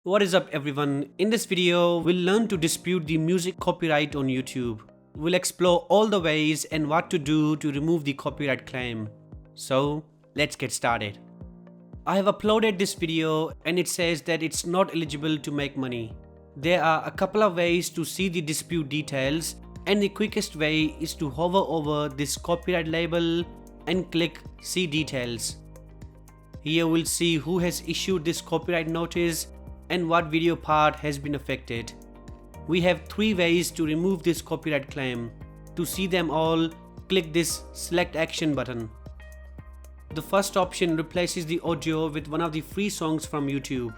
What is up everyone? In this video, we'll learn to dispute the music copyright on YouTube. We'll explore all the ways and what to do to remove the copyright claim. So, let's get started. I have uploaded this video and it says that it's not eligible to make money. There are a couple of ways to see the dispute details, and the quickest way is to hover over this copyright label and click See Details. Here we'll see who has issued this copyright notice and what video part has been affected. We have 3 ways to remove this copyright claim. To see them all, click this Select Action button. The first option replaces the audio with one of the free songs from YouTube.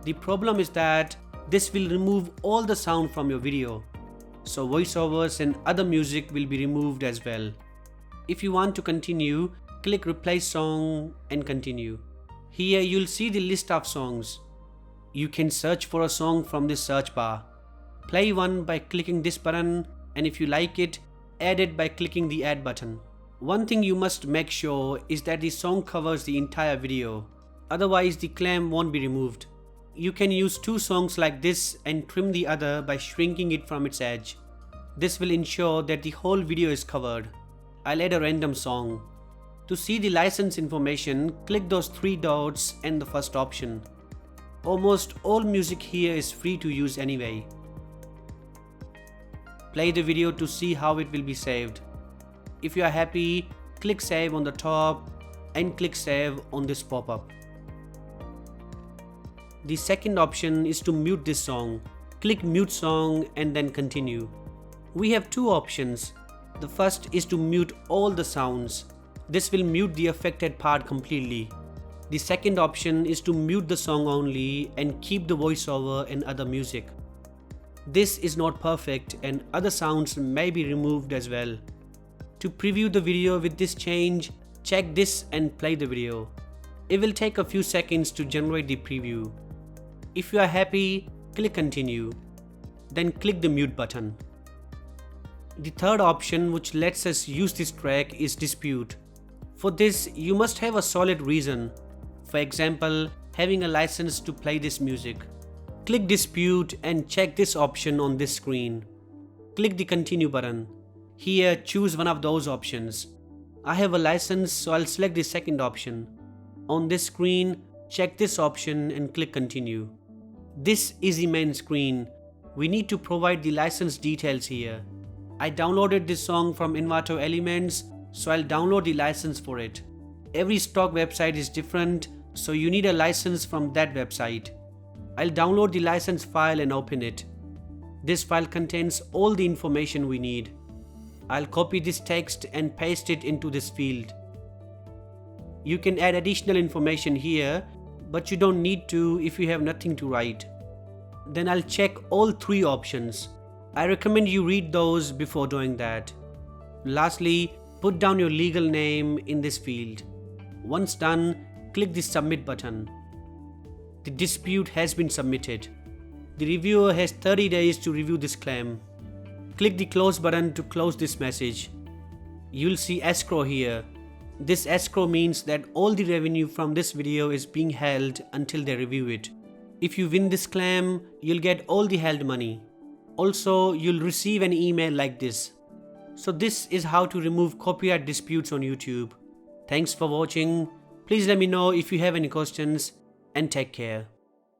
The problem is that this will remove all the sound from your video, so voiceovers and other music will be removed as well. If you want to continue, click Replace Song and continue. Here you'll see the list of songs. You can search for a song from this search bar. Play one by clicking this button, and if you like it, add it by clicking the Add button. One thing you must make sure is that the song covers the entire video, otherwise the claim won't be removed. You can use 2 songs like this and trim the other by shrinking it from its edge. This will ensure that the whole video is covered. I'll add a random song. To see the license information, click those 3 dots and the first option. Almost all music here is free to use anyway. Play the video to see how it will be saved. If you are happy, click Save on the top and click Save on this pop-up. The second option is to mute this song. Click Mute Song and then continue. We have 2 options. The first is to mute all the sounds. This will mute the affected part completely. The second option is to mute the song only and keep the voiceover and other music. This is not perfect and other sounds may be removed as well. To preview the video with this change, check this and play the video. It will take a few seconds to generate the preview. If you are happy, click Continue. Then click the Mute button. The third option which lets us use this track is Dispute. For this, you must have a solid reason. For example, having a license to play this music. Click Dispute and check this option on this screen. Click the Continue button. Here, choose one of those options. I have a license, so I'll select the second option. On this screen, check this option and click Continue. This is the main screen. We need to provide the license details here. I downloaded this song from Envato Elements, so I'll download the license for it. Every stock website is different, so you need a license from that website. I'll download the license file and open it. This file contains all the information we need. I'll copy this text and paste it into this field. You can add additional information here, but you don't need to if you have nothing to write. Then I'll check all 3 options. I recommend you read those before doing that. Lastly, put down your legal name in this field. Once done, click the Submit button. The dispute has been submitted. The reviewer has 30 days to review this claim. Click the Close button to close this message. You'll see escrow here. This escrow means that all the revenue from this video is being held until they review it. If you win this claim, you'll get all the held money. Also, you'll receive an email like this. So this is how to remove copyright disputes on YouTube. Thanks for watching. Please let me know if you have any questions and take care.